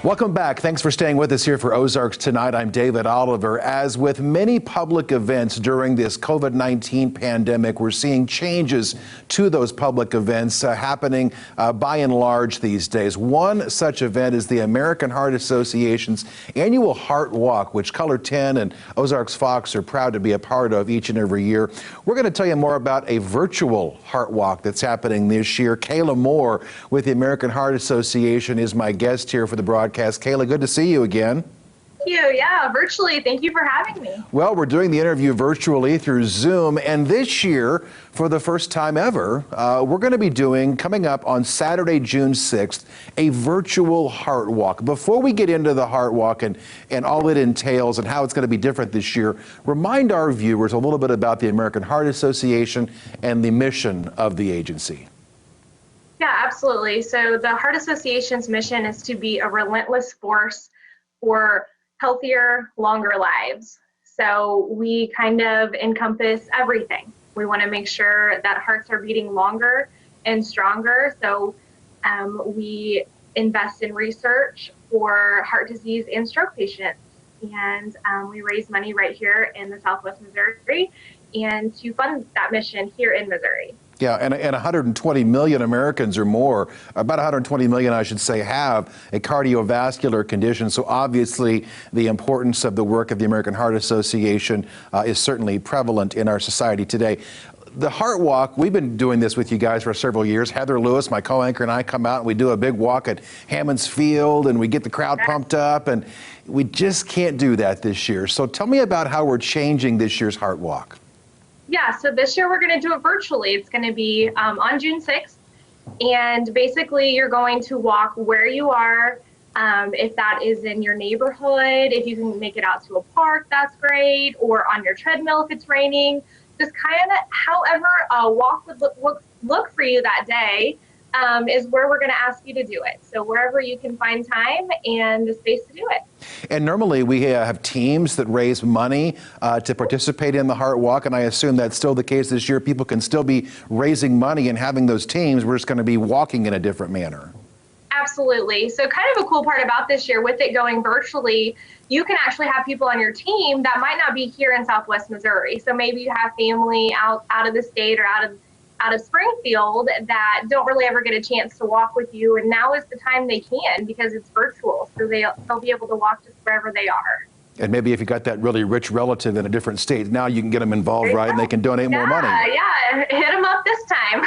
Welcome back. Thanks for staying with us here for Ozarks Tonight. I'm David Oliver. As with many public events during this COVID-19 pandemic, we're seeing changes to those public events happening by and large these days. One such event is the American Heart Association's annual Heart Walk, which Color 10 and Ozarks Fox are proud to be a part of each and every year. We're going to tell you more about a virtual Heart Walk that's happening this year. Kayla Moore with the American Heart Association is my guest here for the broadcast. Kayla, good to see you again. Thank you. Yeah, virtually. Thank you for having me. Well, we're doing the interview virtually through Zoom, and this year, for the first time ever, we're going to be doing, coming up on Saturday, June 6th, a virtual Heart Walk. Before we get into the Heart Walk and all it entails and how it's going to be different this year, remind our viewers a little bit about the American Heart Association and the mission of the agency. Yeah, absolutely. So the Heart Association's mission is to be a relentless force for healthier, longer lives. So we kind of encompass everything. We want to make sure that hearts are beating longer and stronger. So we invest in research for heart disease and stroke patients. And we raise money right here in the Southwest Missouri and to fund that mission here in Missouri. Yeah, and 120 million Americans or more, about 120 million, I should say, have a cardiovascular condition. So obviously, the importance of the work of the American Heart Association is certainly prevalent in our society today. The Heart Walk, we've been doing this with you guys for several years. Heather Lewis, my co-anchor, and I come out and we do a big walk at Hammons Field and we get the crowd pumped up, and we just can't do that this year. So tell me about how we're changing this year's Heart Walk. Yeah, so this year we're going to do it virtually. It's going to be on June 6th, and basically you're going to walk where you are. If that is in your neighborhood, if you can make it out to a park, that's great, or on your treadmill if it's raining. Just kind of however a walk would look for you that day is where we're going to ask you to do it. So wherever you can find time and the space to do it. And normally we have teams that raise money to participate in the Heart Walk, and I assume that's still the case this year. People can still be raising money and having those teams. We're just going to be walking in a different manner. Absolutely. So kind of a cool part about this year with it going virtually, you can actually have people on your team that might not be here in Southwest Missouri. So maybe you have family out of the state or out of Springfield that don't really ever get a chance to walk with you, and now is the time they can because it's virtual, so they'll be able to walk just wherever they are. And maybe if you got that really rich relative in a different state, now you can get them involved, right? And they can donate more money. Yeah, hit them up this time.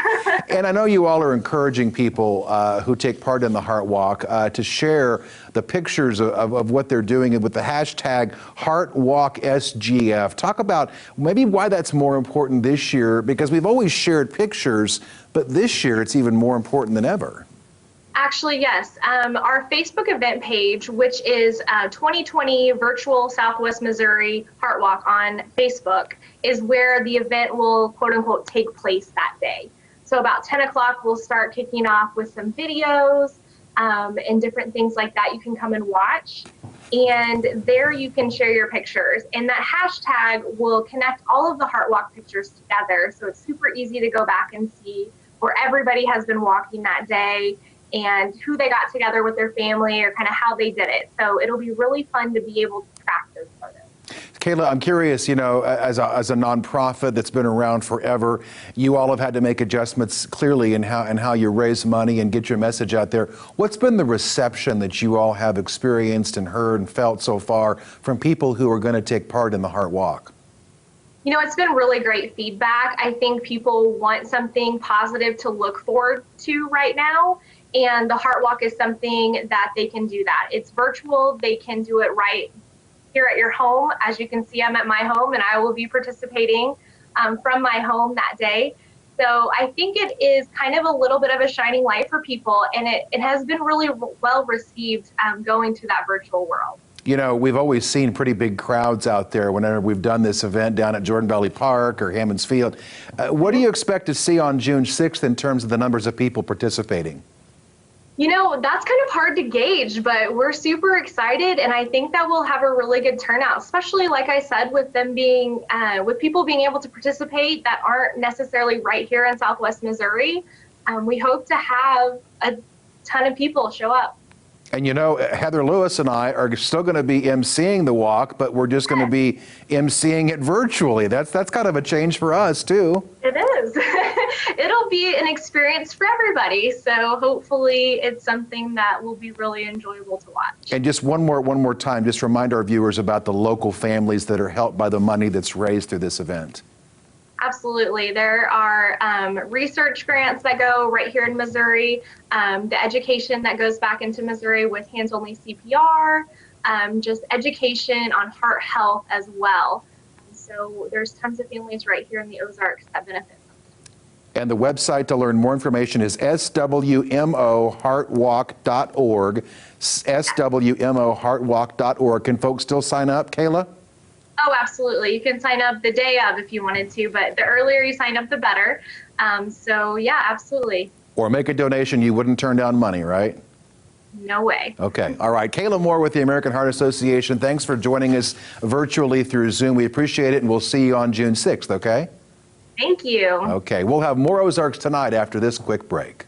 And I know you all are encouraging people who take part in the Heart Walk to share the pictures of what they're doing with the hashtag HeartWalkSGF. Talk about maybe why that's more important this year, because we've always shared pictures, but this year it's even more important than ever. Actually, yes. Our Facebook event page, which is 2020 Virtual Southwest Missouri Heart Walk on Facebook, is where the event will, quote unquote, take place that day. So about 10 o'clock, we'll start kicking off with some videos and different things like that you can come and watch. And there you can share your pictures. And that hashtag will connect all of the Heart Walk pictures together. So it's super easy to go back and see where everybody has been walking that day and who they got together with their family or kind of how they did it. So it'll be really fun to be able to track those photos. Kayla, I'm curious, you know, as a nonprofit that's been around forever, you all have had to make adjustments clearly in how you raise money and get your message out there. What's been the reception that you all have experienced and heard and felt so far from people who are going to take part in the Heart Walk? You know, it's been really great feedback. I think people want something positive to look forward to right now. And the Heart Walk is something that they can do that. It's virtual. They can do it right here at your home. As you can see, I'm at my home and I will be participating from my home that day. So I think it is kind of a little bit of a shining light for people, and it has been really well received going to that virtual world. You know, we've always seen pretty big crowds out there whenever we've done this event down at Jordan Valley Park or Hammons Field. What do you expect to see on June 6th in terms of the numbers of people participating? You know, that's kind of hard to gauge, but we're super excited, and I think that we'll have a really good turnout, especially, like I said, with them being, with people being able to participate that aren't necessarily right here in Southwest Missouri. We hope to have a ton of people show up. And you know, Heather Lewis and I are still going to be emceeing the walk, but we're just going to be emceeing it virtually. That's kind of a change for us too. It is. It'll be an experience for everybody. So hopefully it's something that will be really enjoyable to watch. And just one more time, just remind our viewers about the local families that are helped by the money that's raised through this event. Absolutely. There are research grants that go right here in Missouri, the education that goes back into Missouri with hands-only CPR, just education on heart health as well. So there's tons of families right here in the Ozarks that benefit from it. And the website to learn more information is swmoheartwalk.org, swmoheartwalk.org. Can folks still sign up, Kayla? Oh, absolutely. You can sign up the day of if you wanted to, but the earlier you sign up, the better. So yeah, absolutely. Or make a donation. You wouldn't turn down money, right? No way. Okay. All right. Kayla Moore with the American Heart Association. Thanks for joining us virtually through Zoom. We appreciate it, and we'll see you on June 6th, okay? Thank you. Okay. We'll have more Ozarks Tonight after this quick break.